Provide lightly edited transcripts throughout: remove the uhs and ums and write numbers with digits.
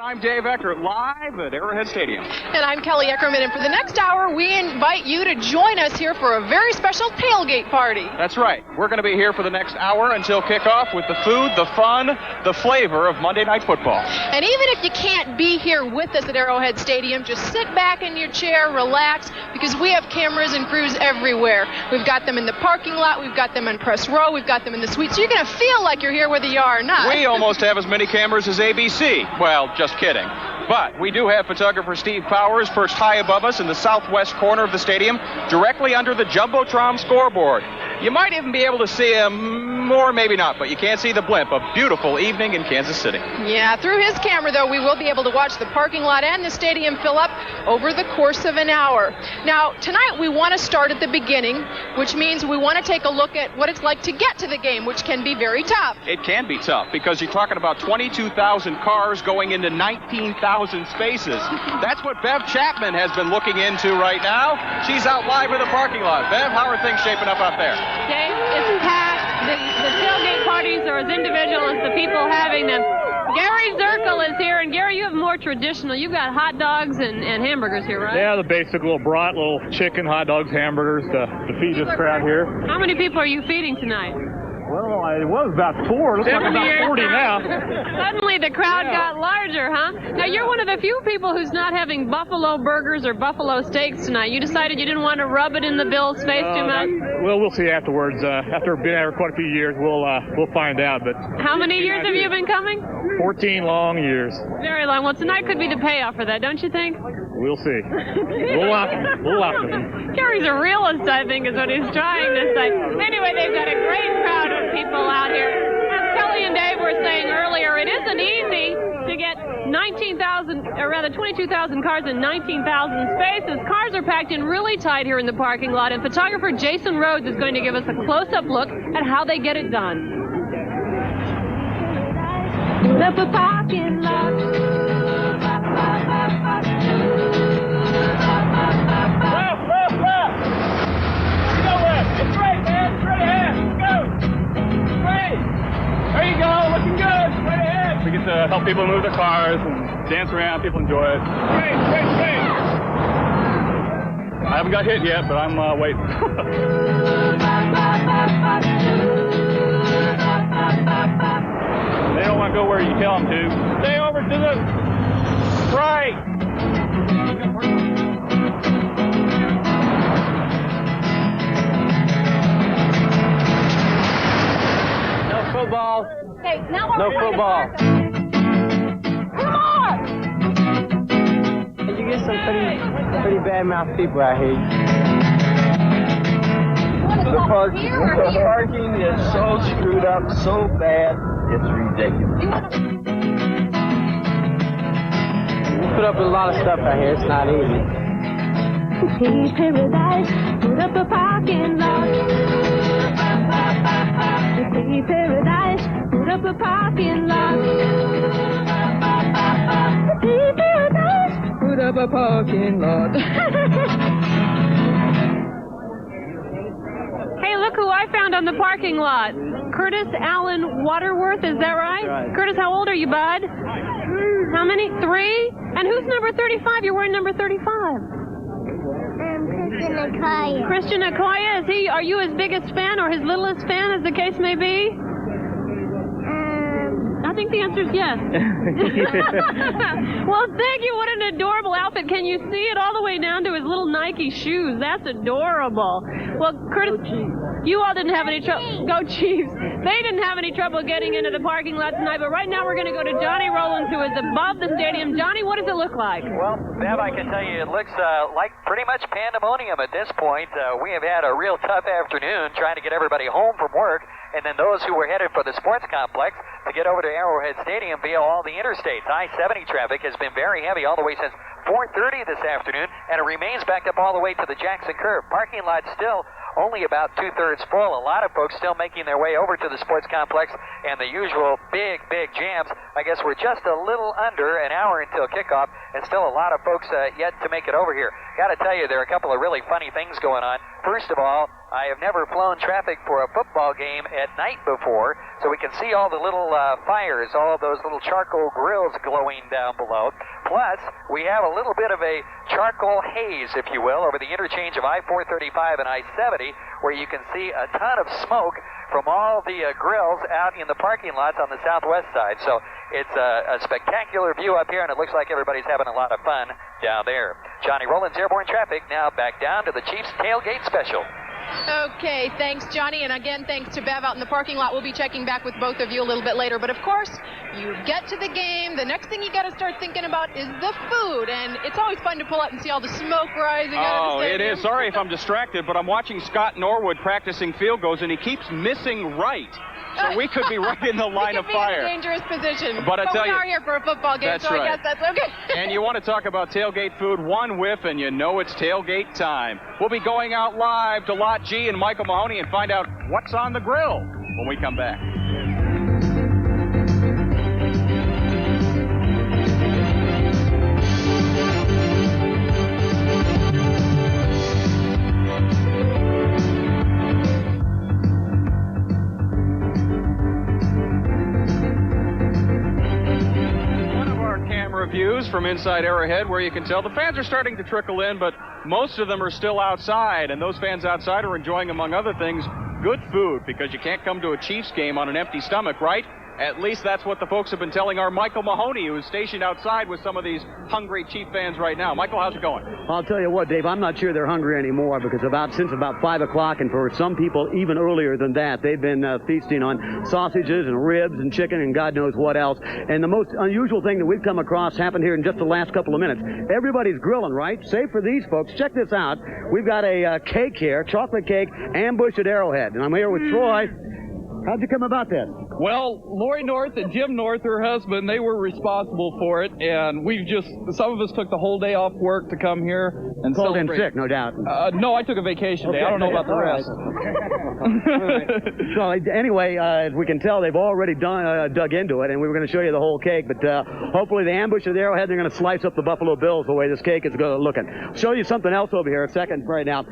I'm Dave Eckert, live at Arrowhead Stadium. And I'm Kelly Eckerman, and for the next hour, we invite you to join us here for a very special tailgate party. That's right. We're going to be here for the next hour until kickoff with the food, the fun, the flavor of Monday Night Football. And even if you can't be here with us at Arrowhead Stadium, just sit back in your chair, relax, because we have cameras and crews everywhere. We've got them in the parking lot, we've got them in press row, we've got them in the suite, so you're going to feel like you're here whether you are or not. We almost have as many cameras as ABC. Well, just kidding. But we do have photographer Steve Powers perched high above us in the southwest corner of the stadium, directly under the Jumbotron scoreboard. You might even be able to see him, or maybe not, but you can't see the blimp. A beautiful evening in Kansas City. Yeah, through his camera, though, we will be able to watch the parking lot and the stadium fill up over the course of an hour. Now, tonight we want to start at the beginning, which means we want to take a look at what it's like to get to the game, which can be very tough. It can be tough because you're talking about 22,000 cars going into 19,000 spaces. That's what Bev Chapman has been looking into right now. She's out live in the parking lot. Bev, how are things shaping up out there? Dave, it's packed. The tailgate parties are as individual as the people having them. Gary Zirkle is here, and Gary, you have more traditional. You've got hot dogs and hamburgers here, right? Yeah, the basic little brat, little chicken, hot dogs, hamburgers to feed this crowd here. How many people are you feeding tonight? Well, it was about 4. Looks like about 40 now. Suddenly the crowd got larger, huh? Now, you're one of the few people who's not having buffalo burgers or buffalo steaks tonight. You decided you didn't want to rub it in the Bills' face too much? Well, we'll see afterwards. After being here quite a few years, we'll find out. But how many years have you been coming? 14 long years. Very long. Well, tonight could be the payoff for that, don't you think? We'll see. We'll optimism. Gary's a realist, I think, is what he's trying to say. Anyway, they've got a great crowd of people out here. As Kelly and Dave were saying earlier, it isn't easy to get 22,000 cars in 19,000 spaces. Cars are packed in really tight here in the parking lot, and photographer Jason Rhodes is going to give us a close-up look at how they get it done. Up a parking lot. It's right, man. Straight ahead. Go. Straight. There you go. Looking good. Straight ahead. We get to help people move their cars and dance around. People enjoy it. Straight. I haven't got hit yet, but I'm waiting. They don't want to go where you tell them to. Stay over to the right. Football. Hey, now No football. Come on! You get some pretty bad-mouthed people out here. The parking is so screwed up, so bad, it's ridiculous. We put up a lot of stuff out here. It's not easy. Hey, paradise, put up a parking lot. Hey, paradise, put up a parking lot. Hey, paradise, put up a parking lot. Hey, look who I found on the parking lot. Curtis Allen Waterworth, is that right? Right. Curtis, how old are you, bud? How many? 3? And who's number 35? You're wearing number 35. Christian Akoya. Christian Akoya, are you his biggest fan or his littlest fan, as the case may be? I think the answer is yes. Well, thank you. What an adorable outfit. Can you see it all the way down to his little Nike shoes? That's adorable. Well, Curtis, you all didn't have any trouble. Go Chiefs. They didn't have any trouble getting into the parking lot tonight, but right now we're going to go to Johnny Rollins, who is above the stadium. Johnny, what does it look like? Well, Bev, I can tell you it looks like pretty much pandemonium at this point. We have had a real tough afternoon trying to get everybody home from work, and then those who were headed for the sports complex to get over to Arrowhead Stadium via all the interstates. I-70 traffic has been very heavy all the way since 4:30 this afternoon, and it remains backed up all the way to the Jackson Curve. Parking lot still only about 2/3 full. A lot of folks still making their way over to the sports complex, and the usual big jams. I guess we're just a little under an hour until kickoff, and still a lot of folks yet to make it over here. Got to tell you, there are a couple of really funny things going on. First of all, I have never flown traffic for a football game at night before, so we can see all the little fires, all of those little charcoal grills glowing down below. Plus, we have a little bit of a charcoal haze, if you will, over the interchange of I-435 and I-70, where you can see a ton of smoke from all the grills out in the parking lots on the southwest side. So it's a spectacular view up here, and it looks like everybody's having a lot of fun down there. Johnny Rollins, Airborne Traffic, now back down to the Chiefs Tailgate Special. Okay, thanks, Johnny. And again, thanks to Bev out in the parking lot. We'll be checking back with both of you a little bit later. But of course, you get to the game. The next thing you got to start thinking about is the food. And it's always fun to pull up and see all the smoke rising out of the stadium. It is. Sorry if I'm distracted, but I'm watching Scott Norwood practicing field goals, and he keeps missing right. So we could be right in the line of fire. In a dangerous position. But I tell we you, are here for a football game, so right. I guess that's okay. And you want to talk about tailgate food, one whiff, and you know it's tailgate time. We'll be going out live to Lot G and Michael Mahoney and find out what's on the grill when we come back. Views from inside Arrowhead, where you can tell the fans are starting to trickle in, but most of them are still outside, and those fans outside are enjoying, among other things, good food, because you can't come to a Chiefs game on an empty stomach, right? At least that's what the folks have been telling our Michael Mahoney, who is stationed outside with some of these hungry Chief fans right now. Michael, how's it going? I'll tell you what, Dave, I'm not sure they're hungry anymore, because since about 5 o'clock, and for some people even earlier than that, they've been feasting on sausages and ribs and chicken and God knows what else. And the most unusual thing that we've come across happened here in just the last couple of minutes. Everybody's grilling, right? Save for these folks. Check this out. We've got a cake here, chocolate cake, ambushed at Arrowhead. And I'm here with Troy. How'd you come about this? Well, Lori North and Jim North, her husband, they were responsible for it, and some of us took the whole day off work to come here and called in celebrate. sick, no doubt. No, I took a vacation day. I don't know about the rest. So anyway, as we can tell, they've already dug into it, and we were going to show you the whole cake, but hopefully the ambush of the Arrowhead, they're going to slice up the Buffalo Bills the way this cake is looking. Show you something else over here a second right now.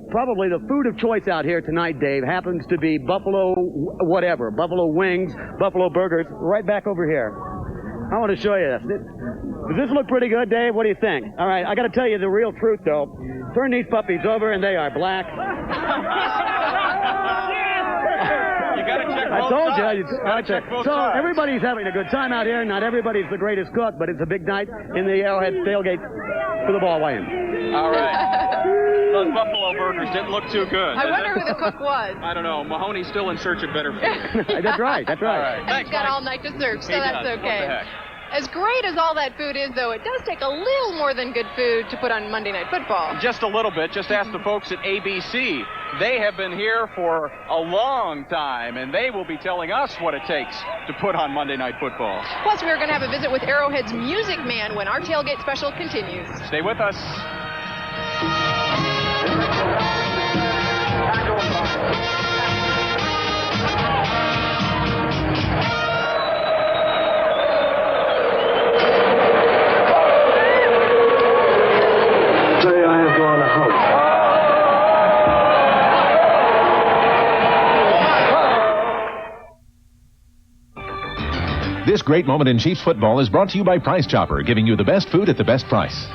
Probably the food of choice out here tonight, Dave, happens to be buffalo whatever, buffalo wings, buffalo burgers, right back over here. I want to show you this. Does this look pretty good, Dave? What do you think? All right, I got to tell you the real truth, though. Turn these puppies over, and they are black. I told you. So everybody's having a good time out here. Not everybody's the greatest cook, but it's a big night in the Arrowhead tailgate for the ball weigh-in. All right. Those buffalo burgers didn't look too good. I wonder who the cook was. I don't know. Mahoney's still in search of better food. That's right. All right. Thanks, He's got Mike. all night to search, so He that's does. okay. What the heck? As great as all that food is, though, it does take a little more than good food to put on Monday Night Football. Just a little bit. Just ask the folks at ABC. They have been here for a long time, and they will be telling us what it takes to put on Monday Night Football. Plus, we're going to have a visit with Arrowhead's Music Man when our tailgate special continues. Stay with us. I have gone out. This great moment in Chiefs football is brought to you by Price Chopper, giving you the best food at the best price.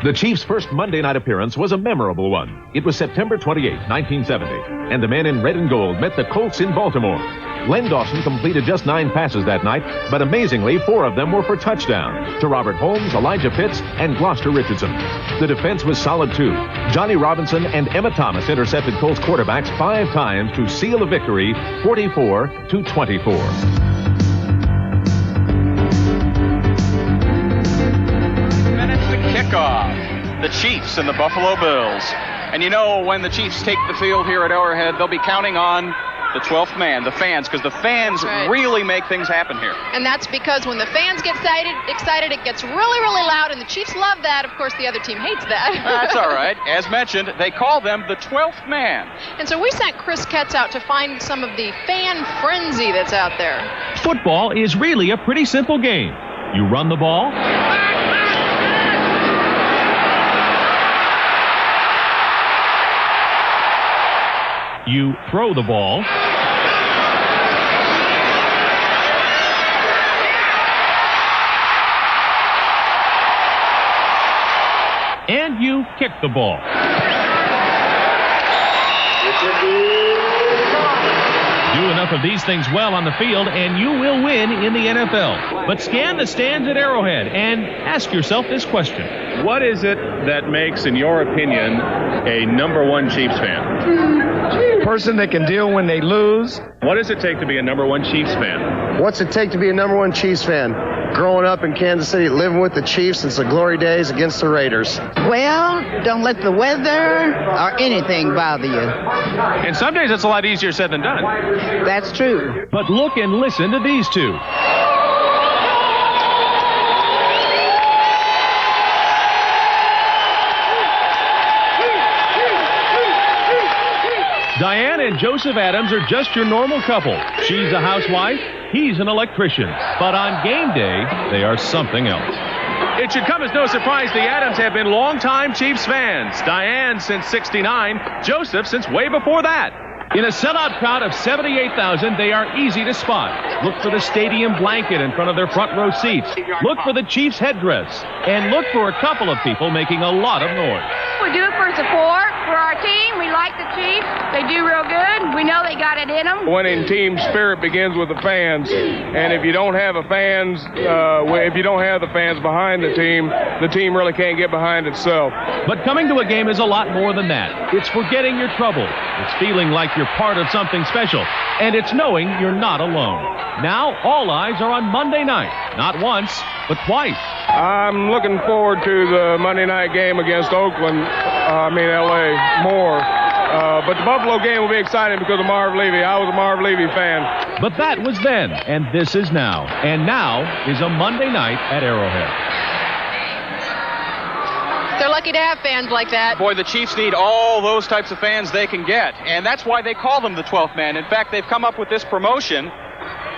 The Chiefs' first Monday night appearance was a memorable one. It was September 28, 1970, and the men in red and gold met the Colts in Baltimore. Len Dawson completed just 9 passes that night, but amazingly, 4 of them were for touchdown, to Robert Holmes, Elijah Pitts, and Gloucester Richardson. The defense was solid, too. Johnny Robinson and Emmitt Thomas intercepted Colts quarterbacks 5 times to seal a victory, 44-24. Kickoff. The Chiefs and the Buffalo Bills. And you know, when the Chiefs take the field here at Arrowhead, they'll be counting on the 12th man, the fans, because the fans really make things happen here. And that's because when the fans get excited, it gets really, really loud, and the Chiefs love that. Of course, the other team hates that. That's all right. As mentioned, they call them the 12th man. And so we sent Chris Ketz out to find some of the fan frenzy that's out there. Football is really a pretty simple game. You run the ball, You throw the ball. And you kick the ball. Do enough of these things well on the field, and you will win in the NFL. But scan the stands at Arrowhead and ask yourself this question. What is it that makes, in your opinion, a number one Chiefs fan? Person that can deal when they lose. What does it take to be a number one Chiefs fan? What's it take to be a number one Chiefs fan? Growing up in Kansas City, living with the Chiefs since the glory days against the Raiders. Well, don't let the weather or anything bother you. And some days it's a lot easier said than done. That's true. But look and listen to these two. Diane and Joseph Adams are just your normal couple. She's a housewife, he's an electrician. But on game day, they are something else. It should come as no surprise the Adams have been longtime Chiefs fans. Diane since '69, Joseph since way before that. In a sellout crowd of 78,000, they are easy to spot. Look for the stadium blanket in front of their front row seats. Look for the Chiefs headdress. And look for a couple of people making a lot of noise. We do it for support, for our team. We like the Chiefs. They do real good. We know they got it in them. Winning team spirit begins with the fans. And if you don't have the fans behind the team really can't get behind itself. But coming to a game is a lot more than that. It's forgetting your trouble. It's feeling like you're part of something special. And it's knowing you're not alone. Now, all eyes are on Monday night. Not once, but twice. I'm looking forward to the Monday night game against Oakland, L.A. more. But the Buffalo game will be exciting because of Marv Levy. I was a Marv Levy fan. But that was then, and this is now. And now is a Monday night at Arrowhead. They're lucky to have fans like that. Boy, the Chiefs need all those types of fans they can get. And that's why they call them the 12th man. In fact, they've come up with this promotion.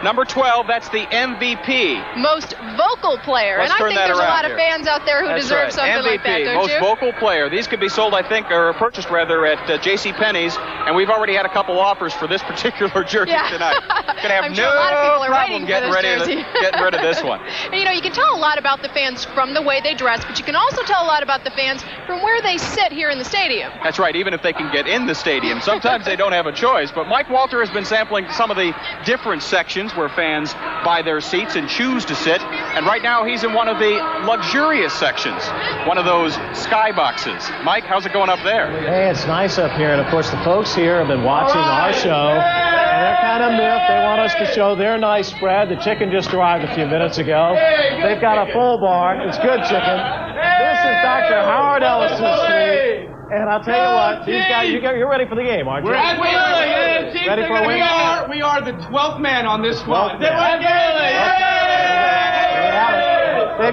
Number 12, that's the MVP. Most vocal player. Let's and I think there's a lot of here. fans out there who That's deserve right. something MVP, like that, don't most you? vocal player. These could be sold, I think, or purchased rather, at JCPenney's. And we've already had a couple offers for this particular jersey tonight. Gonna have I'm sure a lot of people are problem waiting for this jersey. getting rid of this one. And, you can tell a lot about the fans from the way they dress, but you can also tell a lot about the fans from where they sit here in the stadium. That's right, even if they can get in the stadium. Sometimes they don't have a choice. But Mike Walter has been sampling some of the different sections where fans buy their seats and choose to sit. And right now he's in one of the luxurious sections, one of those sky boxes. Mike, how's it going up there? Hey, it's nice up here. And of course, the folks here have been watching our show. And they're kind of miffed. They want us to show their nice spread. The chicken just arrived a few minutes ago. They've got a full bar. It's good chicken. This is Dr. Howard Ellis's suite. And I'll tell you what, these guys, you're ready for the game, aren't you? Ready for a win? We are the 12th man on this squad. They've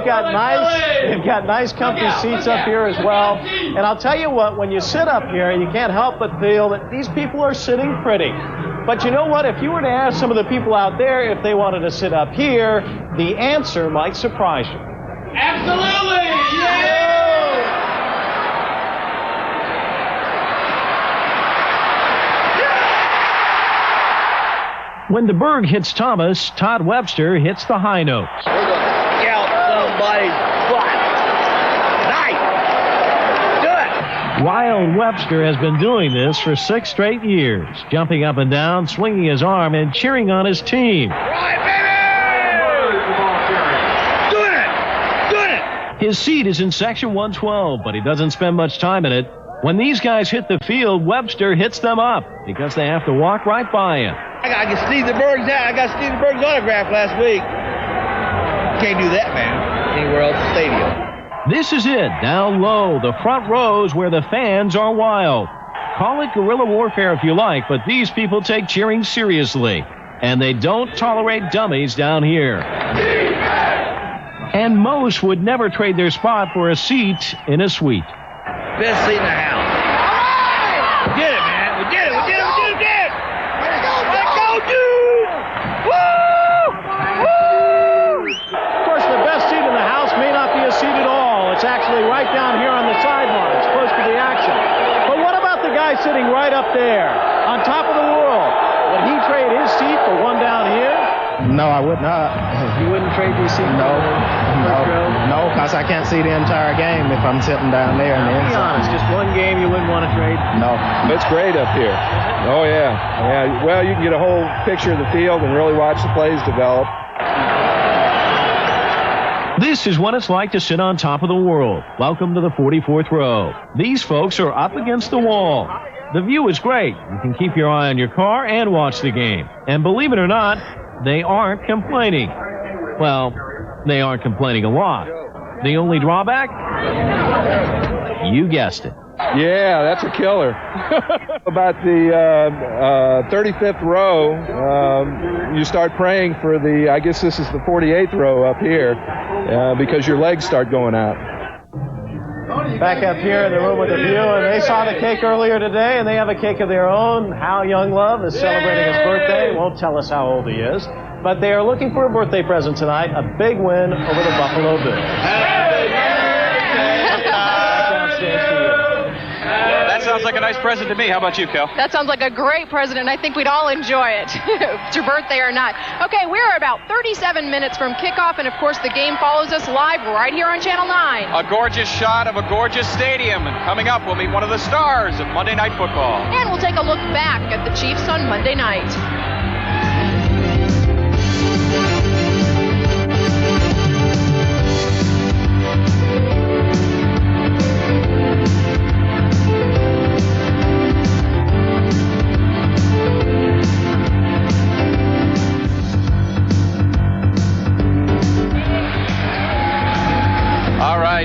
got nice comfy seats up here as well. And I'll tell you what, when you sit up here, you can't help but feel that these people are sitting pretty. But you know what? If you were to ask some of the people out there if they wanted to sit up here, the answer might surprise you. Absolutely! Yeah! When the Berg hits Thomas, Todd Webster hits the high notes. Scout somebody's butt. Nice. Do it. Wild Webster has been doing this for 6 straight years, jumping up and down, swinging his arm, and cheering on his team. Right, baby! Do it! Do it! His seat is in section 112, but he doesn't spend much time in it. When these guys hit the field, Webster hits them up because they have to walk right by him. I got Steve the Berg's autograph last week. Can't do that, man, anywhere else in the stadium. This is it, down low, the front rows where the fans are wild. Call it guerrilla warfare if you like, but these people take cheering seriously. And they don't tolerate dummies down here. And most would never trade their spot for a seat in a suite. Best seat in the house. We did it, man. We did it. Let's go, dude! Woo! Woo! Of course, the best seat in the house may not be a seat at all. It's actually right down here on the sidelines, close to the action. But what about the guy sitting right up there? on top of the world. Would he trade his seat for one down here? No, I would not. You wouldn't trade your seat? No, because I can't see the entire game if I'm sitting down there. Be honest, just one game you wouldn't want to trade? No. It's great up here. Oh, yeah. Well, you can get a whole picture of the field and really watch the plays develop. This is what it's like to sit on top of the world. Welcome to the 44th row. These folks are up against the wall. The view is great. You can keep your eye on your car and watch the game. And believe it or not, they aren't complaining. Well, they aren't complaining a lot. The only drawback? You guessed it. Yeah, that's a killer. About the 35th row, you start praying for I guess this is the 48th row up here, because your legs start going out. Back up here in the room with the view, and they saw the cake earlier today, and they have a cake of their own. Hal Younglove is celebrating his birthday. Won't tell us how old he is. But they are looking for a birthday present tonight, a big win over the Buffalo Bills. That sounds like a nice present to me. How about you, Kel? That sounds like a great present, and I think we'd all enjoy it, it's your birthday or not. Okay, we're about 37 minutes from kickoff, and of course the game follows us live right here on Channel 9. A gorgeous shot of a gorgeous stadium, and coming up we'll meet one of the stars of Monday Night Football. And we'll take a look back at the Chiefs on Monday night.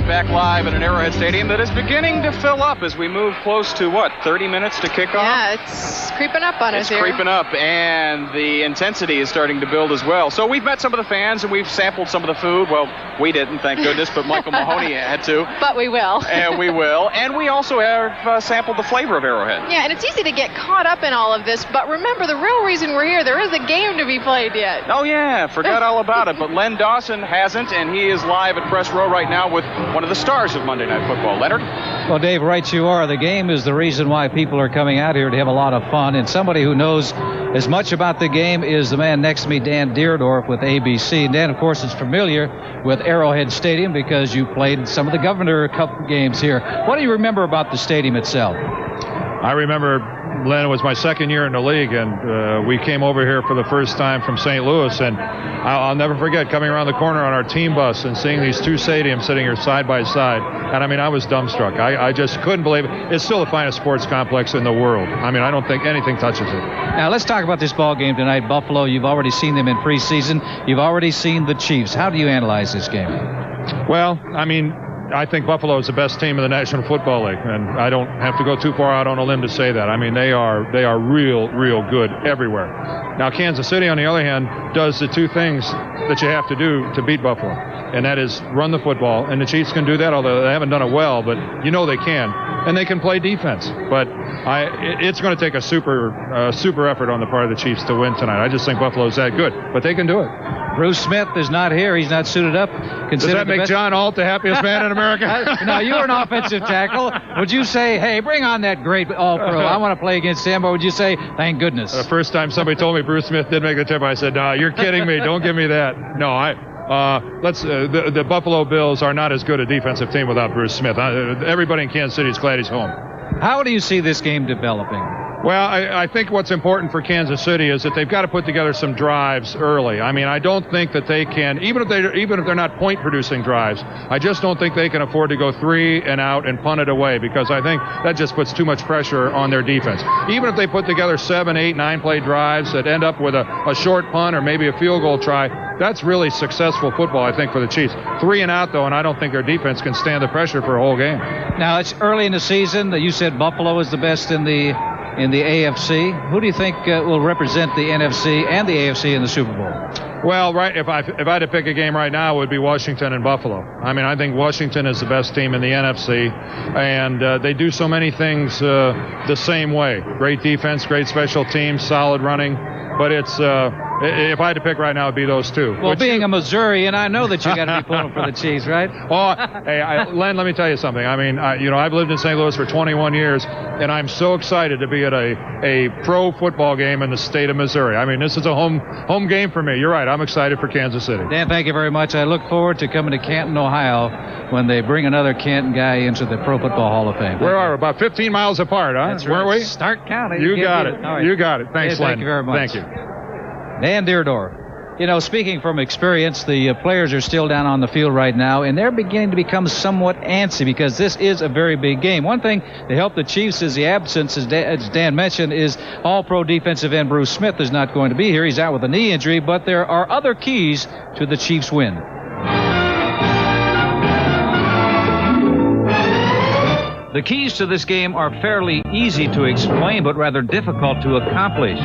Back live at an Arrowhead Stadium that is beginning to fill up as we move close to, 30 minutes to kickoff? Yeah, it's creeping up on us here. It's creeping up, and the intensity is starting to build as well. So we've met some of the fans, and we've sampled some of the food. Well, we didn't, thank goodness, but Michael Mahoney had to. But we will. And we will. And we also have sampled the flavor of Arrowhead. Yeah, and it's easy to get caught up in all of this, but remember, the real reason we're here, there is a game to be played yet. Oh, yeah, forgot all about it. But Len Dawson hasn't, and he is live at Press Row right now with one of the stars of Monday Night Football. Leonard? Well, Dave, right you are. The game is the reason why people are coming out here to have a lot of fun. And somebody who knows as much about the game is the man next to me, Dan Dierdorf with ABC. And Dan, of course, is familiar with Arrowhead Stadium because you played some of the Governor Cup games here. What do you remember about the stadium itself? I remember, Len, it was my second year in the league, and we came over here for the first time from St. Louis, and I'll never forget coming around the corner on our team bus and seeing these two stadiums sitting here side by side. And, I mean, I was dumbstruck. I just couldn't believe it. It's still the finest sports complex in the world. I mean, I don't think anything touches it. Now, let's talk about this ball game tonight. Buffalo, you've already seen them in preseason. You've already seen the Chiefs. How do you analyze this game? Well, I mean, I think Buffalo is the best team in the National Football League, and I don't have to go too far out on a limb to say that. I mean, they are real good everywhere. Now, Kansas City, on the other hand, does the two things that you have to do to beat Buffalo, and that is run the football, and the Chiefs can do that, although they haven't done it well, but you know they can, and they can play defense. But it's going to take a super effort on the part of the Chiefs to win tonight. I just think Buffalo's that good, but they can do it. Bruce Smith is not here. He's not suited up. Does that make John Alt the happiest man in America? Now, you're an offensive tackle. Would you say, hey, bring on that great all-pro. I want to play against him, or would you say, thank goodness? The first time somebody told me Bruce Smith did make the trip, I said, no, you're kidding me. Don't give me that. No, the Buffalo Bills are not as good a defensive team without Bruce Smith. Everybody in Kansas City is glad he's home. How do you see this game developing? Well, I think what's important for Kansas City is that they've got to put together some drives early. I mean, I don't think that they can, even if they're not point-producing drives, I just don't think they can afford to go 3 and out and punt it away, because I think that just puts too much pressure on their defense. Even if they put together 7, 8, 9-play drives that end up with a short punt or maybe a field goal try, that's really successful football, I think, for the Chiefs. 3 and out, though, and I don't think their defense can stand the pressure for a whole game. Now, it's early in the season. You said Buffalo is the best in the AFC. Who do you think will represent the NFC and the AFC in the Super Bowl? Well, right, if I had to pick a game right now, it would be Washington and Buffalo. I mean, I think Washington is the best team in the NFC, and they do so many things the same way. Great defense, great special teams, solid running, but it's if I had to pick right now, it'd be those two. Well, being a Missourian, I know that you got to be pulling for the Chiefs, right? Hey, Len, let me tell you something. I mean, I've lived in St. Louis for 21 years, and I'm so excited to be at a pro football game in the state of Missouri. I mean, this is a home game for me. You're right. I'm excited for Kansas City. Dan, thank you very much. I look forward to coming to Canton, Ohio, when they bring another Canton guy into the Pro Football Hall of Fame. Where are we? About 15 miles apart, huh? That's Weren't right. we? Start counting. You got it. Right. You got it. Thanks, Len. Thank you very much. Thank you. Dan Dierdorf. Speaking from experience, the players are still down on the field right now, and they're beginning to become somewhat antsy because this is a very big game. One thing to help the Chiefs is the absence, as Dan mentioned, is All-Pro defensive end Bruce Smith is not going to be here. He's out with a knee injury, but there are other keys to the Chiefs' win. The keys to this game are fairly easy to explain, but rather difficult to accomplish.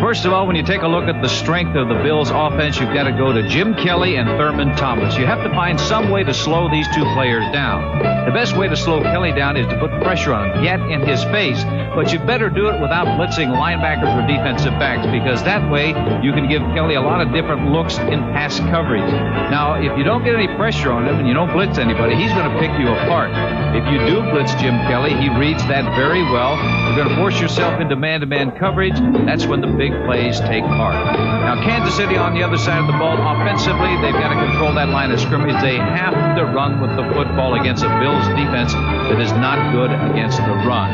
First of all, when you take a look at the strength of the Bills' offense, you've got to go to Jim Kelly and Thurman Thomas. You have to find some way to slow these two players down. The best way to slow Kelly down is to put pressure on him, get in his face, but you better do it without blitzing linebackers or defensive backs, because that way you can give Kelly a lot of different looks in pass coverage. Now, if you don't get any pressure on him and you don't blitz anybody, he's going to pick you apart. If you do blitz Jim Kelly, he reads that very well. You're going to force yourself into man-to-man coverage. That's when the big plays take part. Now, Kansas City on the other side of the ball, offensively, they've got to control that line of scrimmage. They have to run with the football against a Bills defense that is not good against the run.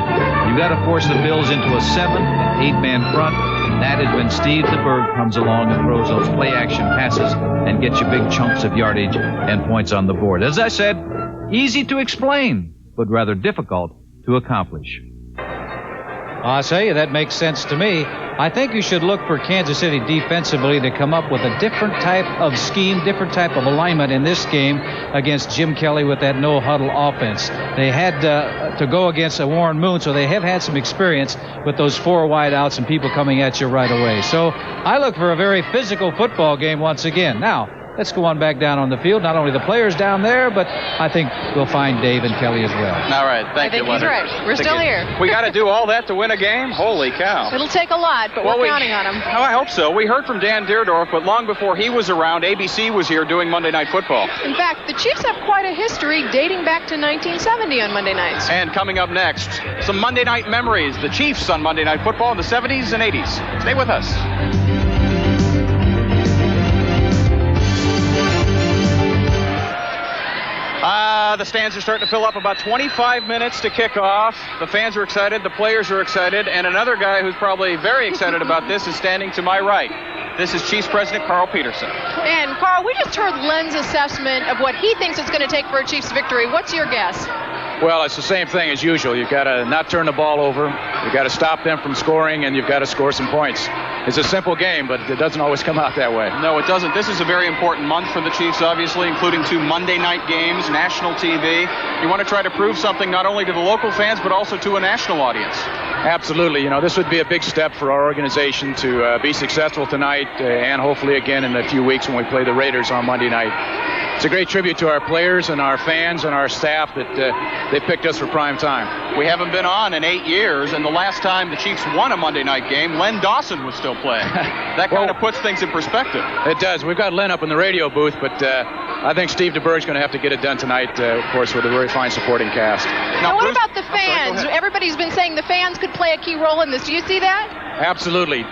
You've got to force the Bills into a 7- and 8-man front. That is when Steve DeBerg comes along and throws those play-action passes and gets you big chunks of yardage and points on the board. As I said, easy to explain, but rather difficult to accomplish. I say you, that makes sense to me. I think you should look for Kansas City defensively to come up with a different type of scheme, different type of alignment in this game against Jim Kelly with that no-huddle offense. They had to go against a Warren Moon, so they have had some experience with those 4 wide outs and people coming at you right away. So I look for a very physical football game once again. Now, let's go on back down on the field. Not only the players down there, but I think we'll find Dave and Kelly as well. All right. Thank you, Leonard. I think he's right. We're still here. We got to do all that to win a game? Holy cow. It'll take a lot, but we're counting on him. Oh, I hope so. We heard from Dan Dierdorf, but long before he was around, ABC was here doing Monday Night Football. In fact, the Chiefs have quite a history dating back to 1970 on Monday nights. And coming up next, some Monday night memories. The Chiefs on Monday Night Football in the 70s and 80s. Stay with us. The stands are starting to fill up. About 25 minutes to kick off. The fans are excited. The players are excited. And another guy who's probably very excited about this is standing to my right. This is Chiefs President Carl Peterson. And, Carl, we just heard Len's assessment of what he thinks it's going to take for a Chiefs victory. What's your guess? Well, it's the same thing as usual. You've got to not turn the ball over. You've got to stop them from scoring, and you've got to score some points. It's a simple game, but it doesn't always come out that way. No, it doesn't. This is a very important month for the Chiefs, obviously, including 2 Monday night games, national TV. You want to try to prove something not only to the local fans, but also to a national audience. Absolutely. This would be a big step for our organization to be successful tonight and hopefully again in a few weeks when we play the Raiders on Monday night. It's a great tribute to our players and our fans and our staff that they picked us for prime time. We haven't been on in 8 years, and the last time the Chiefs won a Monday night game, Len Dawson was still playing. That kind of puts things in perspective. It does. We've got Len up in the radio booth, but I think Steve DeBerg's going to have to get it done tonight, of course, with a very fine supporting cast. Now, what about the fans? Everybody's been saying the fans could play a key role in this. Do you see that? Absolutely.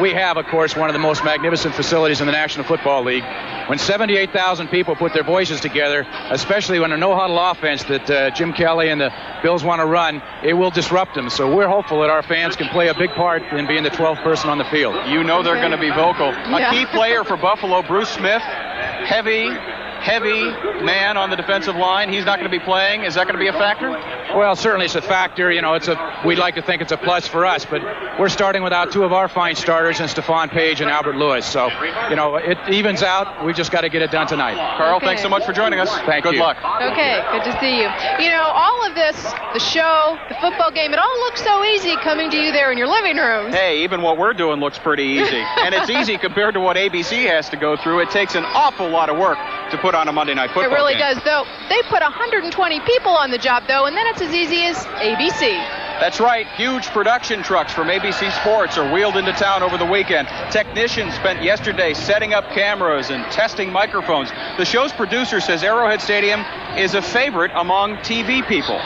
We have, of course, one of the most magnificent facilities in the National Football League. When 78,000 people put their voices together, especially when a no-huddle offense that Jim Kelly and the Bills want to run, it will disrupt them. So we're hopeful that our fans can play a big part in being the 12th person on the field. You know they're going to be vocal. A key player for Buffalo, Bruce Smith, heavy man on the defensive line. He's not going to be playing. Is that going to be a factor? Well, certainly it's a factor. We'd like to think it's a plus for us, but we're starting without 2 of our fine starters in Stephon Page and Albert Lewis. So, it evens out. We just got to get it done tonight. Carl, thanks so much for joining us. Thank you. Good luck. Okay, good to see you. All of this, the show, the football game, it all looks so easy coming to you there in your living rooms. Hey, even what we're doing looks pretty easy. And it's easy compared to what ABC has to go through. It takes an awful lot of work to put on a Monday night football game. It really does, though. They put 120 people on the job, though, and then it's as easy as ABC. That's right. Huge production trucks from ABC Sports are wheeled into town over the weekend. Technicians spent yesterday setting up cameras and testing microphones. The show's producer says Arrowhead Stadium is a favorite among TV people.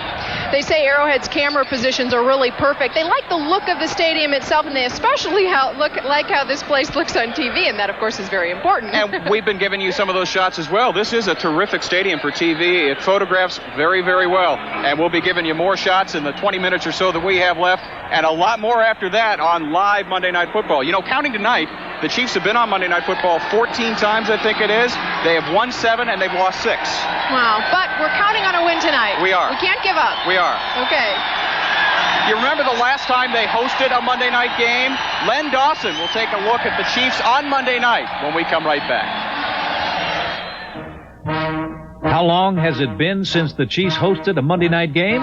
They say Arrowhead's camera positions are really perfect. They like the look of the stadium itself, and they especially like how this place looks on TV, and that, of course, is very important. And we've been giving you some of those shots as well. This is a terrific stadium for TV. It photographs very, very well, and we'll be giving you more shots in the 20 minutes or so that we have left, and a lot more after that on live Monday Night Football. You know, counting tonight, the Chiefs have been on Monday Night Football 14 times, I think it is. They have won 7, and they've lost 6. Wow, but we're counting on a win tonight. We are. We can't give up. We are. Okay. You remember the last time they hosted a Monday night game? Len Dawson will take a look at the Chiefs on Monday night when we come right back. How long has it been since the Chiefs hosted a Monday night game?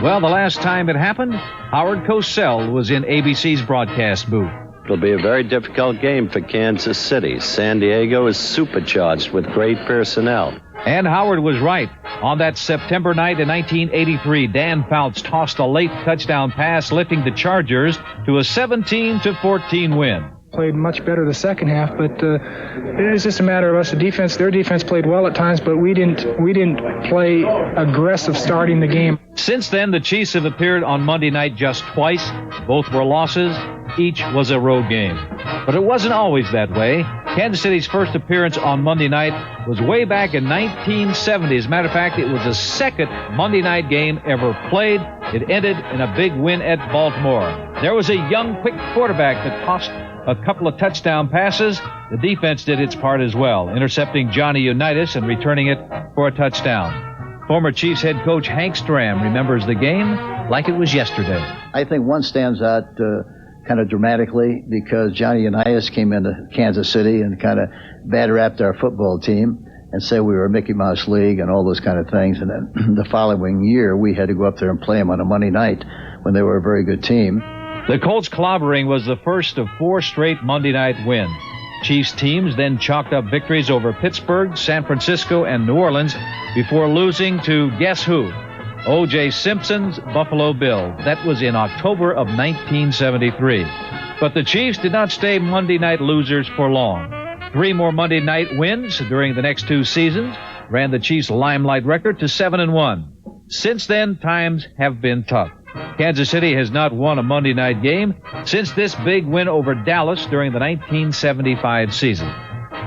Well, the last time it happened, Howard Cosell was in ABC's broadcast booth. It'll be a very difficult game for Kansas City. San Diego is supercharged with great personnel. And Howard was right. On that September night in 1983, Dan Fouts tossed a late touchdown pass, lifting the Chargers to a 17-14 win. Played much better the second half, but it was just a matter of us. Their defense played well at times, but we didn't play aggressive starting the game. Since then, the Chiefs have appeared on Monday night just twice. Both were losses. Each was a road game. But it wasn't always that way. Kansas City's first appearance on Monday night was way back in 1970. As a matter of fact, it was the second Monday night game ever played. It ended in a big win at Baltimore. There was a young, quick quarterback that tossed a couple of touchdown passes. The defense did its part as well, intercepting Johnny Unitas and returning it for a touchdown. Former Chiefs head coach Hank Stram remembers the game like it was yesterday. I think one stands out kind of dramatically because Johnny Unitas came into Kansas City and kind of bad-rapped our football team and said we were a Mickey Mouse League and all those kind of things. And then the following year, we had to go up there and play them on a Monday night when they were a very good team. The Colts clobbering was the first of 4 straight Monday night wins. Chiefs teams then chalked up victories over Pittsburgh, San Francisco, and New Orleans before losing to guess who? O.J. Simpson's Buffalo Bills. That was in October of 1973. But the Chiefs did not stay Monday night losers for long. 3 more Monday night wins during the next 2 seasons ran the Chiefs' limelight record to 7-1. Since then, times have been tough. Kansas City has not won a Monday night game since this big win over Dallas during the 1975 season.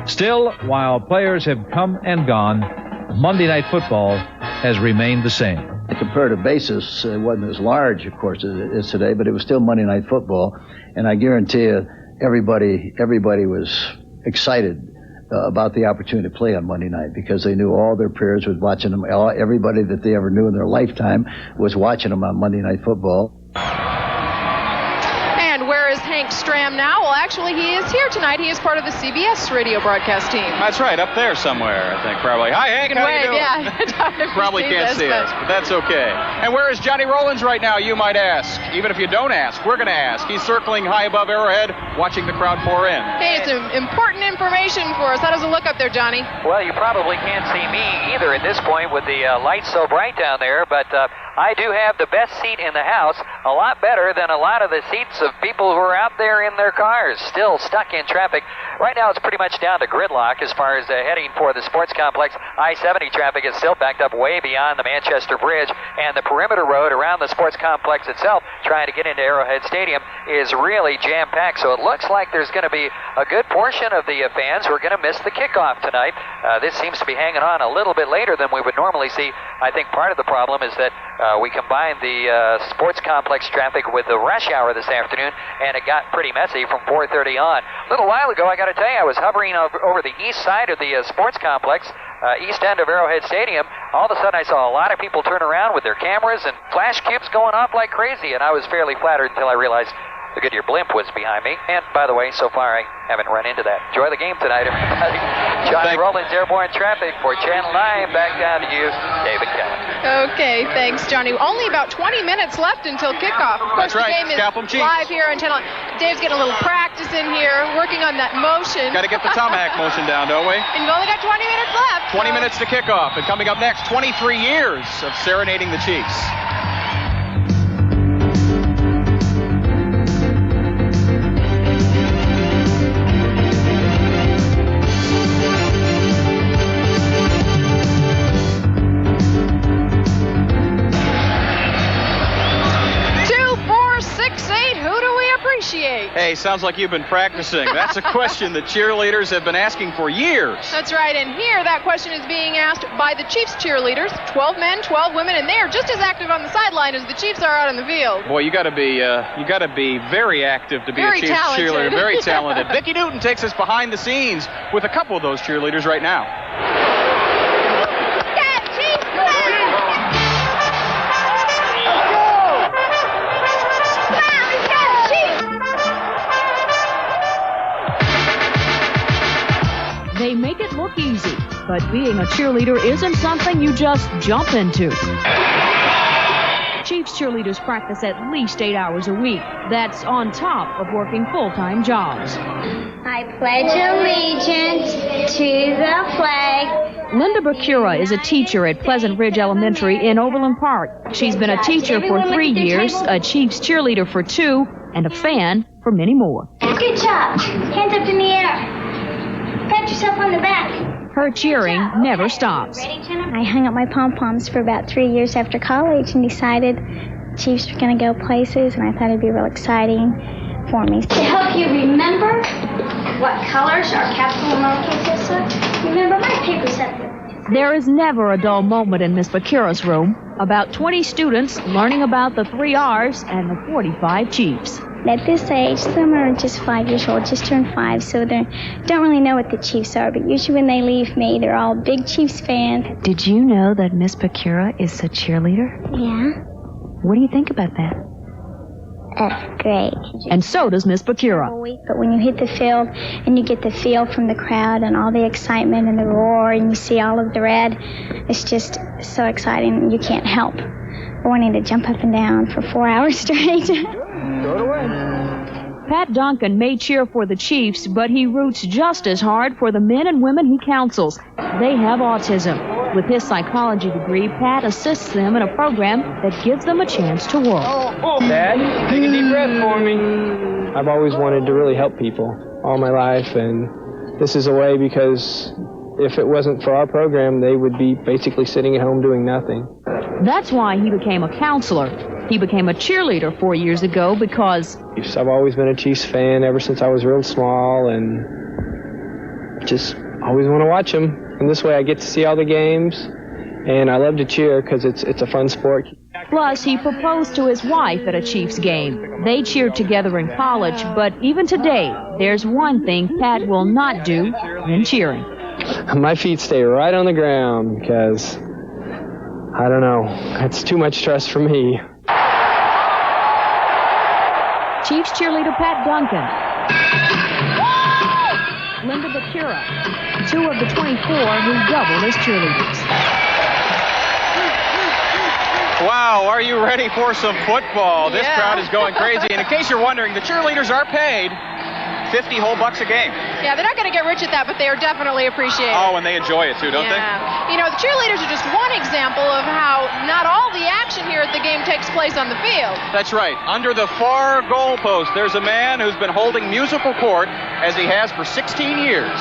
Still, while players have come and gone, Monday Night Football has remained the same. On a comparative basis, it wasn't as large, of course, as it is today, but it was still Monday Night Football, and I guarantee you, everybody was excited about the opportunity to play on Monday night because they knew all their peers was watching them. Everybody that they ever knew in their lifetime was watching them on Monday Night Football. And where is Hank Stram now? Well, actually, he is here tonight. He is part of the CBS radio broadcast team. That's right, up there somewhere, I think, probably. Hi, Hank, how you doing? Yeah. Probably can't see us, but that's okay. And where is Johnny Rollins right now, you might ask? Even if you don't ask, we're going to ask. He's circling high above Arrowhead, watching the crowd pour in. Hey, it's important information for us. How does it look up there, Johnny? Well, you probably can't see me either at this point with the lights so bright down there, but I do have the best seat in the house, a lot better than a lot of the seats of people who are out there in their cars, still stuck in traffic. Right now, it's pretty much down to gridlock as far as heading for the sports complex. I-70 traffic is still backed up way beyond the Manchester Bridge, and the perimeter road around the sports complex itself, trying to get into Arrowhead Stadium, is really jam-packed. So it looks like there's going to be a good portion of the fans who are going to miss the kickoff tonight. This seems to be hanging on a little bit later than we would normally see. I think part of the problem is that we combined the sports complex traffic with the rush hour this afternoon, and it got pretty messy from 4:30 on. A little while ago, I got to tell you, I was hovering over the east side of the sports complex, east end of Arrowhead Stadium. All of a sudden, I saw a lot of people turn around with their cameras and flash cubes going off like crazy, and I was fairly flattered until I realized the Goodyear blimp was behind me. And by the way, so far I haven't run into that. Enjoy the game tonight, everybody. Johnny Rollins, Airborne Traffic for Channel 9. Back down to you, David Kelly. Okay, thanks, Johnny. Only about 20 minutes left until kickoff. Of course, That's right. The game is live here on Channel 9. Dave's getting a little practice in here, working on that motion. Got to get the tomahawk motion down, don't we? And we've only got 20 minutes left. 20 minutes to kickoff. And coming up next, 23 years of serenading the Chiefs. Hey, sounds like you've been practicing. That's a question that cheerleaders have been asking for years. That's right, and here that question is being asked by the Chiefs cheerleaders, 12 men, 12 women, and they're just as active on the sideline as the Chiefs are out on the field. Boy, you got to be very active to be a Chiefs cheerleader. Very talented. Vicki Newton takes us behind the scenes with a couple of those cheerleaders right now. They make it look easy, but being a cheerleader isn't something you just jump into. Chiefs cheerleaders practice at least 8 hours a week. That's on top of working full-time jobs. I pledge allegiance to the flag. Linda Bacura is a teacher at Pleasant Ridge Elementary in Overland Park. She's been a teacher for 3 years, a Chiefs cheerleader for 2, and a fan for many more. Good job. Hands up in the air. Pat yourself on the back. Her cheering never stops. I hung up my pom-poms for about 3 years after college and decided Chiefs were going to go places, and I thought it'd be real exciting for me. To help you remember what colors our capital and lowercase s are, remember my paper set. There is never a dull moment in Miss Bacura's room. About 20 students learning about the 3 R's and the 45 Chiefs. At this age, some are just 5 years old, just turned 5, so they don't really know what the Chiefs are. But usually when they leave me, they're all big Chiefs fans. Did you know that Miss Bacura is a cheerleader? Yeah. What do you think about that? That's great. And so does Miss Bacura. But when you hit the field and you get the feel from the crowd and all the excitement and the roar and you see all of the red, it's just so exciting you can't help wanting to jump up and down for 4 hours straight. Pat Duncan may cheer for the Chiefs, but he roots just as hard for the men and women he counsels. They have autism. With his psychology degree, Pat assists them in a program that gives them a chance to work. Dad, take a deep breath for me. I've always wanted to really help people all my life, and this is a way because if it wasn't for our program, they would be basically sitting at home doing nothing. That's why he became a counselor. He became a cheerleader 4 years ago because I've always been a Chiefs fan ever since I was real small, and just always want to watch them. And this way I get to see all the games, and I love to cheer because it's a fun sport. Plus, he proposed to his wife at a Chiefs game. They cheered together in college, but even today, there's one thing Pat will not do in cheering. My feet stay right on the ground because, I don't know, it's too much stress for me. Chiefs cheerleader Pat Duncan. Linda Bacura, 2 of the 24 who doubled as cheerleaders. Wow, are you ready for some football? This crowd is going crazy. And in case you're wondering, the cheerleaders are paid $50 whole bucks a game. Yeah, they're not going to get rich at that, but they are definitely appreciated. Oh, and they enjoy it too, don't they? You know, the cheerleaders are just one example of how not all the action here at the game takes place on the field. That's right. Under the far goalpost, there's a man who's been holding musical court as he has for 16 years.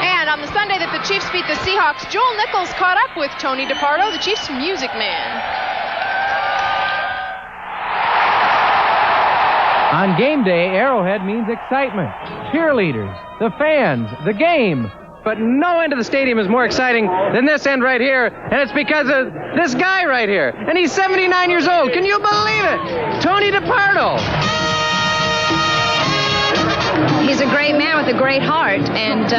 And on the Sunday that the Chiefs beat the Seahawks, Joel Nichols caught up with Tony DiPardo, the Chiefs music man. On game day, Arrowhead means excitement, cheerleaders, the fans, the game. But no end of the stadium is more exciting than this end right here, and it's because of this guy right here. And he's 79 years old. Can you believe it? Tony DiPardo. He's a great man with a great heart, and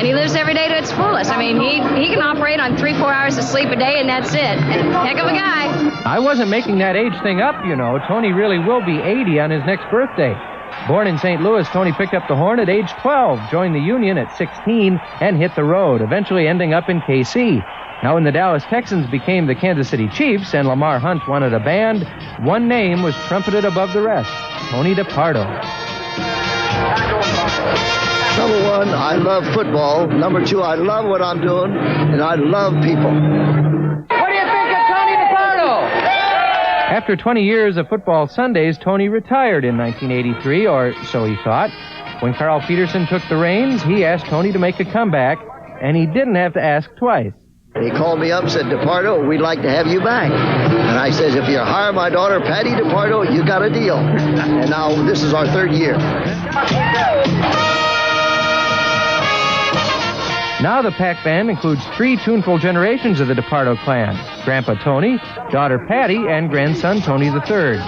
he lives every day to its fullest. I mean, he can operate on 3-4 hours of sleep a day, and that's it. And heck of a guy. I wasn't making that age thing up, you know. Tony really will be 80 on his next birthday. Born in St. Louis, Tony picked up the horn at age 12, joined the Union at 16, and hit the road, eventually ending up in KC. Now, when the Dallas Texans became the Kansas City Chiefs and Lamar Hunt wanted a band, one name was trumpeted above the rest, Tony DiPardo. Number 1, I love football. Number 2, I love what I'm doing, and I love people. What do you think of Tony DiPardo? After 20 years of football Sundays, Tony retired in 1983, or so he thought. When Carl Peterson took the reins, he asked Tony to make a comeback, and he didn't have to ask twice. He called me up and said, DiPardo, we'd like to have you back. And I says, if you hire my daughter, Patty DiPardo, you got a deal. And now this is our 3rd year. Now the Pack Band includes 3 tuneful generations of the DiPardo clan: Grandpa Tony, daughter Patty, and grandson Tony III.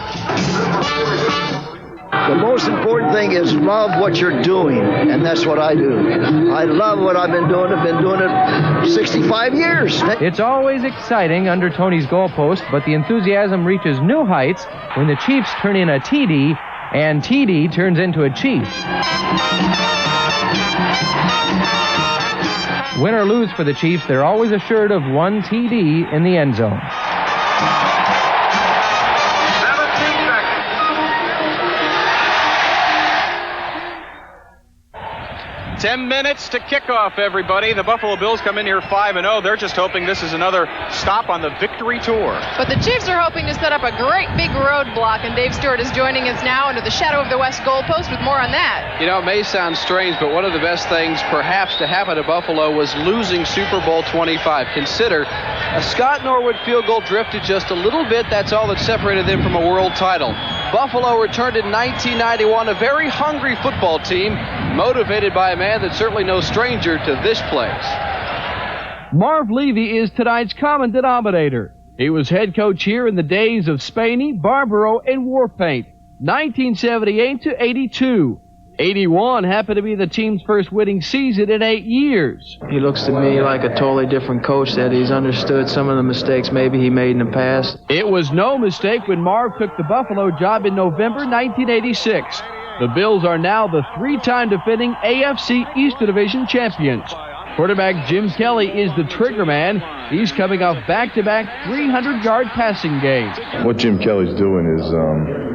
The most important thing is love what you're doing, and that's what I do. I love what I've been doing. I've been doing it 65 years. It's always exciting under Tony's goalpost, but the enthusiasm reaches new heights when the Chiefs turn in a TD, and TD turns into a Chief. Win or lose for the Chiefs, they're always assured of 1 TD in the end zone. 10 minutes to kickoff, everybody. The Buffalo Bills come in here 5-0. They're just hoping this is another stop on the victory tour. But the Chiefs are hoping to set up a great big roadblock, and Dave Stewart is joining us now under the shadow of the West goalpost with more on that. You know, it may sound strange, but one of the best things perhaps to happen to Buffalo was losing Super Bowl 25. Consider a Scott Norwood field goal drifted just a little bit. That's all that separated them from a world title. Buffalo returned in 1991, a very hungry football team, motivated by a man that's certainly no stranger to this place. Marv Levy is tonight's common denominator. He was head coach here in the days of Spaney, Barbaro, and Warpaint, 1978 to 82. 81 happened to be the team's first winning season in 8 years. He looks to me like a totally different coach, that he's understood some of the mistakes maybe he made in the past. It was no mistake when Marv took the Buffalo job in November 1986. The Bills are now the 3-time defending AFC East Division champions. Quarterback Jim Kelly is the trigger man. He's coming off back-to-back 300-yard passing games. What Jim Kelly's doing is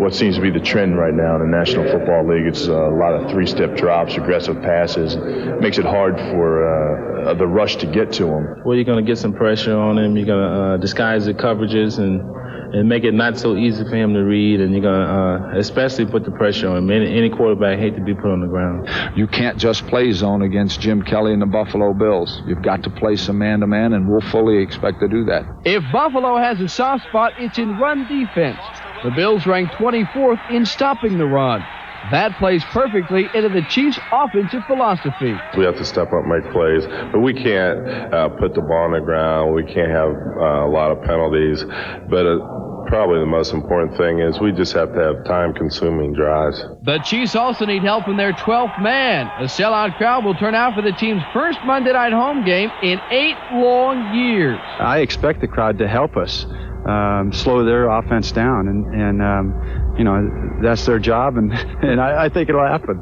what seems to be the trend right now in the National Football League. It's a lot of 3-step drops, aggressive passes. Makes it hard for the rush to get to him. Well, you're going to get some pressure on him. You're going to disguise the coverages and make it not so easy for him to read, and you're going to especially put the pressure on him. Any quarterback hate to be put on the ground. You can't just play zone against Jim Kelly and the Buffalo Bills. You've got to play some man-to-man, and we'll fully expect to do that. If Buffalo has a soft spot, it's in run defense. The Bills rank 24th in stopping the run. That plays perfectly into the Chiefs' offensive philosophy. We have to step up, make plays, but we can't put the ball on the ground. We can't have a lot of penalties. But probably the most important thing is we just have to have time-consuming drives. The Chiefs also need help from their 12th man. A sellout crowd will turn out for the team's first Monday night home game in 8 long years. I expect the crowd to help us slow their offense down, and you know, that's their job, and I think it'll happen.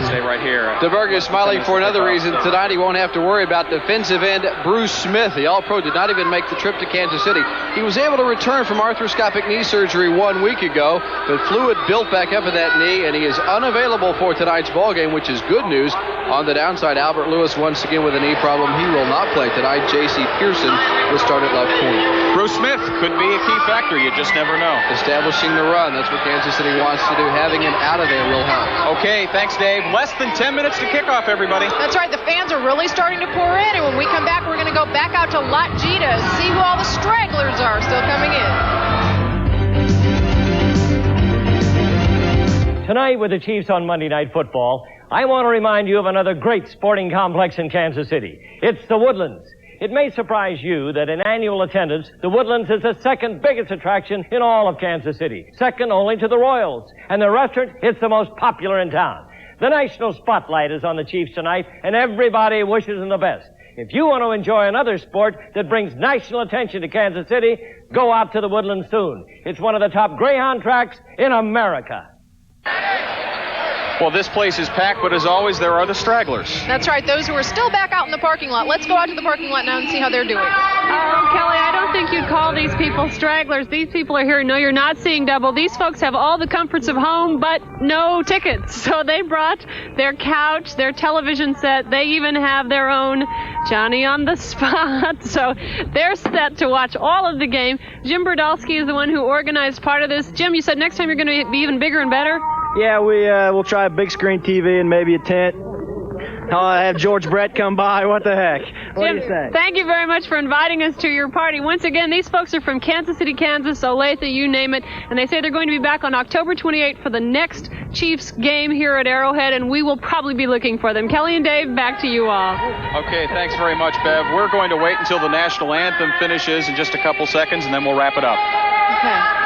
Stay right here. DeBerg is smiling for another reason. Tonight he won't have to worry about defensive end Bruce Smith. The All-Pro did not even make the trip to Kansas City. He was able to return from arthroscopic knee surgery 1 week ago, but fluid built back up in that knee, and he is unavailable for tonight's ballgame, which is good news. On the downside, Albert Lewis once again with a knee problem. He will not play tonight. J.C. Pearson will start at left corner. Bruce Smith could be a key factor. You just never know. Establishing the run. That's what Kansas City wants to do. Having him out of there will help. Okay, thanks, Dave. Less than 10 minutes to kick off, everybody. That's right. The fans are really starting to pour in, and when we come back, we're going to go back out to Lot G to see who all the stragglers are still coming in. Tonight with the Chiefs on Monday Night Football, I want to remind you of another great sporting complex in Kansas City. It's the Woodlands. It may surprise you that in annual attendance, the Woodlands is the second biggest attraction in all of Kansas City, second only to the Royals. And the restaurant, it's the most popular in town. The national spotlight is on the Chiefs tonight, and everybody wishes them the best. If you want to enjoy another sport that brings national attention to Kansas City, go out to the Woodlands soon. It's one of the top Greyhound tracks in America. Well, this place is packed, but as always, there are the stragglers. That's right, those who are still back out in the parking lot. Let's go out to the parking lot now and see how they're doing. Oh, Kelly, I don't think you'd call these people stragglers. These people are here. No, you're not seeing double. These folks have all the comforts of home, but no tickets. So they brought their couch, their television set. They even have their own Johnny on the spot. So they're set to watch all of the game. Jim Berdalski is the one who organized part of this. Jim, you said next time you're going to be even bigger and better? Yeah, we'll try a big screen TV and maybe a tent. I'll have George Brett come by. What the heck? What do you say? Thank you very much for inviting us to your party. Once again, these folks are from Kansas City, Kansas, Olathe, you name it, and they say they're going to be back on October 28th for the next Chiefs game here at Arrowhead, and we will probably be looking for them. Kelly and Dave, back to you all. Okay, thanks very much, Bev. We're going to wait until the national anthem finishes in just a couple seconds, and then we'll wrap it up. Okay.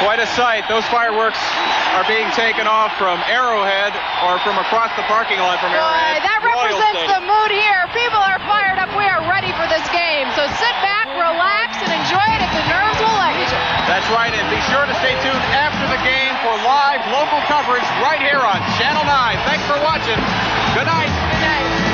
Quite a sight. Those fireworks are being taken off from Arrowhead, or from across the parking lot from Arrowhead. That represents the mood here. People are fired up. We are ready for this game. So sit back, relax, and enjoy it if the nerves will let you. That's right, and be sure to stay tuned after the game for live local coverage right here on Channel 9. Thanks for watching. Good night. Good night.